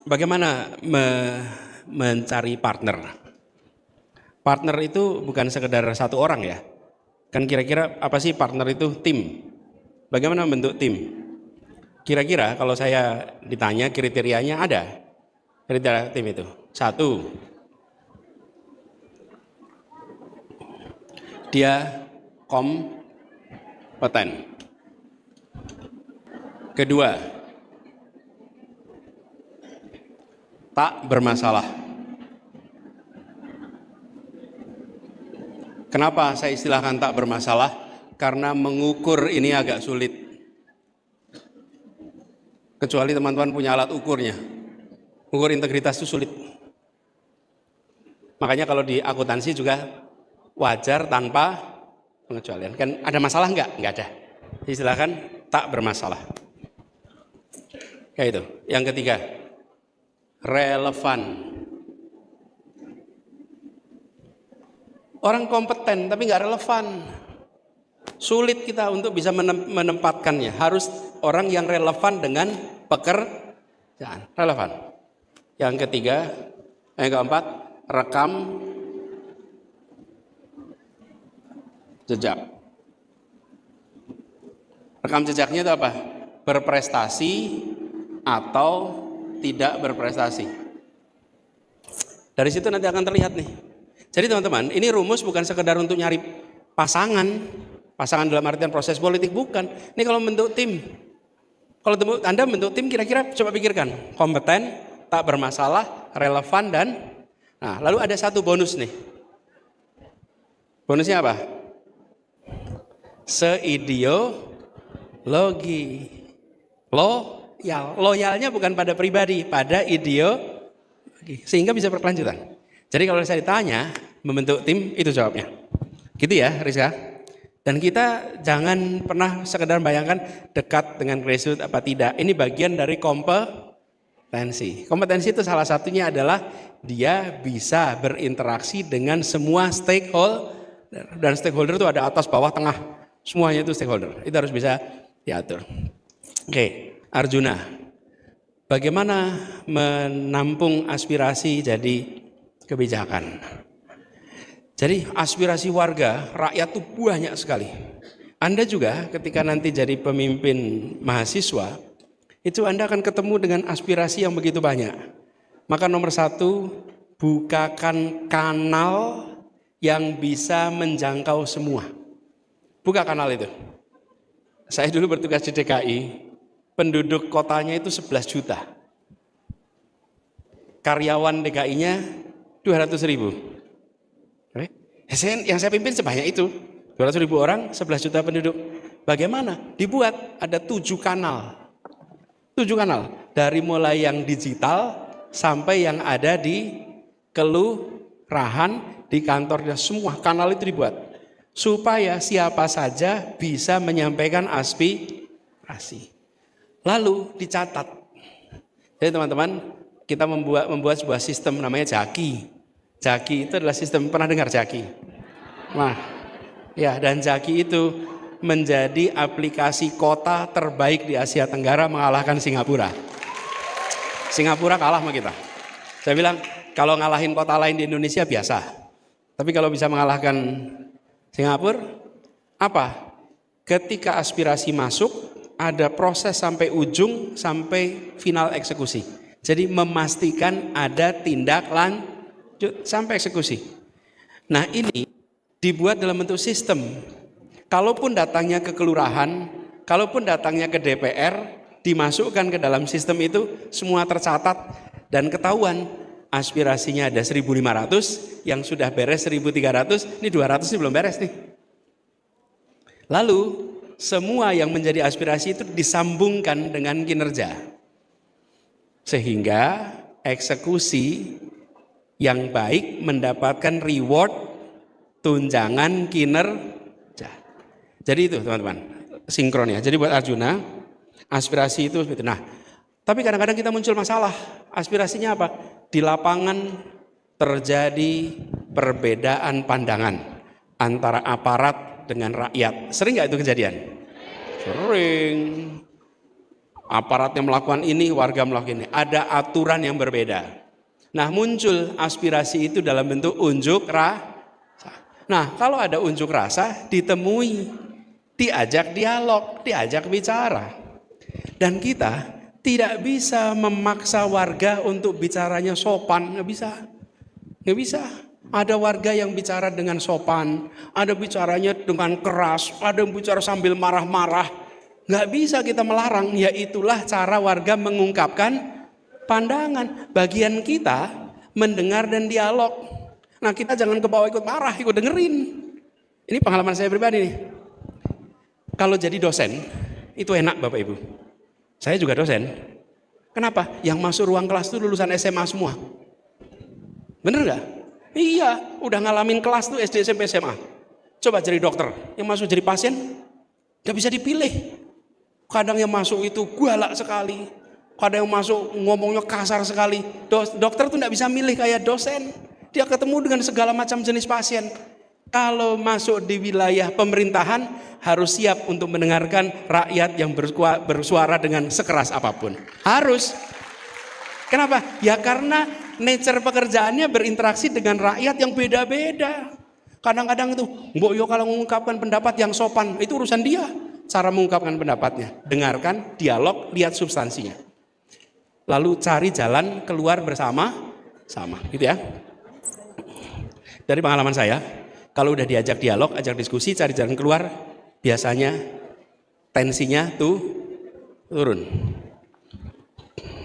Bagaimana mencari partner? Partner itu bukan sekedar satu orang ya. Kan kira-kira apa sih partner itu? Tim. Bagaimana bentuk tim? Kira-kira kalau saya ditanya kriterianya ada. Kriteria tim itu. Satu, dia kompeten. Kedua, tak bermasalah. Kenapa saya istilahkan tak bermasalah? Karena mengukur ini agak sulit. Kecuali teman-teman punya alat ukurnya. Ukur integritas itu sulit. Makanya kalau di akuntansi juga wajar tanpa pengecualian. Kan ada masalah enggak? Enggak ada. Istilahkan tak bermasalah. Kayak itu. Yang ketiga, relevan. Orang kompeten tapi nggak relevan. Sulit kita untuk bisa menempatkannya. Harus orang yang relevan dengan pekerjaan. Relevan. Yang ketiga, yang keempat, rekam jejak. Rekam jejaknya itu apa? Berprestasi atau tidak berprestasi. Dari situ nanti akan terlihat nih. Jadi teman-teman, ini rumus bukan sekedar untuk nyari pasangan dalam artian proses politik, bukan. Ini kalau bentuk tim. Kalau Anda bentuk tim, kira-kira coba pikirkan, kompeten, tak bermasalah, relevan, dan nah, lalu ada satu bonus nih. Bonusnya apa? Seideologi. Loyalnya bukan pada pribadi, pada ideologi, sehingga bisa berkelanjutan. Jadi kalau saya ditanya membentuk tim, itu jawabnya. Gitu ya Rizka. Dan kita jangan pernah sekedar bayangkan dekat dengan grassroots apa tidak. Ini bagian dari kompetensi. Kompetensi itu salah satunya adalah dia bisa berinteraksi dengan semua stakeholder. Dan stakeholder itu ada atas, bawah, tengah. Semuanya itu stakeholder. Itu harus bisa diatur. Oke, Arjuna. Bagaimana menampung aspirasi jadi kebijakan? Jadi aspirasi warga, rakyat itu banyak sekali. Anda juga ketika nanti jadi pemimpin mahasiswa, itu Anda akan ketemu dengan aspirasi yang begitu banyak. Maka nomor satu, bukakan kanal yang bisa menjangkau semua. Buka kanal itu. Saya dulu bertugas di DKI, penduduk kotanya itu 11 juta. Karyawan DKI-nya 200.000. Yang saya pimpin sebanyak itu, 200.000 orang, 11 juta penduduk. Bagaimana? Dibuat ada 7 kanal. 7 kanal. Dari mulai yang digital sampai yang ada di kelurahan, di kantornya, semua kanal itu dibuat. Supaya siapa saja bisa menyampaikan aspirasi. Lalu dicatat. Jadi teman-teman, kita membuat sebuah sistem namanya Jaki. Jaki itu adalah sistem, pernah dengar Jaki? Nah, ya, dan Jaki itu menjadi aplikasi kota terbaik di Asia Tenggara, mengalahkan Singapura. Singapura kalah sama kita. Saya bilang kalau ngalahin kota lain di Indonesia biasa, tapi kalau bisa mengalahkan Singapura, apa? Ketika aspirasi masuk, ada proses sampai ujung, sampai final eksekusi. Jadi memastikan ada tindak lanjut sampai eksekusi. Nah ini dibuat dalam bentuk sistem. Kalaupun datangnya ke kelurahan, kalaupun datangnya ke DPR, dimasukkan ke dalam sistem itu, semua tercatat dan ketahuan. Aspirasinya ada 1.500, yang sudah beres 1.300, ini 200 ini belum beres nih. Lalu semua yang menjadi aspirasi itu disambungkan dengan kinerja. Sehingga eksekusi yang baik mendapatkan reward tunjangan kinerja. Jadi itu teman-teman, sinkronnya. Jadi buat Arjuna, aspirasi itu seperti itu. Nah, tapi kadang-kadang kita muncul masalah. Aspirasinya apa? Di lapangan terjadi perbedaan pandangan antara aparat dengan rakyat. Sering nggak itu kejadian? Sering. Aparatnya melakukan ini, warga melakukan ini. Ada aturan yang berbeda. Nah, muncul aspirasi itu dalam bentuk unjuk rasa. Nah, kalau ada unjuk rasa, ditemui, diajak dialog, diajak bicara. Dan kita tidak bisa memaksa warga untuk bicaranya sopan, nggak bisa. Nggak bisa. Ada warga yang bicara dengan sopan, ada bicaranya dengan keras, ada yang bicara sambil marah-marah. Nggak bisa kita melarang, ya itulah cara warga mengungkapkan pandangan. Bagian kita mendengar dan dialog. Nah, kita jangan kebawa ikut marah, ikut dengerin. Ini pengalaman saya pribadi nih. Kalau jadi dosen, itu enak Bapak Ibu. Saya juga dosen. Kenapa? Yang masuk ruang kelas itu lulusan SMA semua. Bener gak? Iya, udah ngalamin kelas tuh SD, SMP, SMA. Coba jadi dokter, yang masuk jadi pasien, gak bisa dipilih. Kadang yang masuk itu galak sekali. Kadang yang masuk ngomongnya kasar sekali. Dokter tuh gak bisa milih kayak dosen. Dia ketemu dengan segala macam jenis pasien. Kalau masuk di wilayah pemerintahan, harus siap untuk mendengarkan rakyat yang bersuara dengan sekeras apapun. Harus. Kenapa? Ya karena nature pekerjaannya berinteraksi dengan rakyat yang beda-beda. Kadang-kadang itu, Mbok Yo kalau mengungkapkan pendapat yang sopan, itu urusan dia. Cara mengungkapkan pendapatnya. Dengarkan, dialog, lihat substansinya. Lalu cari jalan keluar bersama-sama. Gitu ya. Dari pengalaman saya, kalau udah diajak dialog, ajak diskusi, cari jalan keluar, biasanya tensinya tuh turun.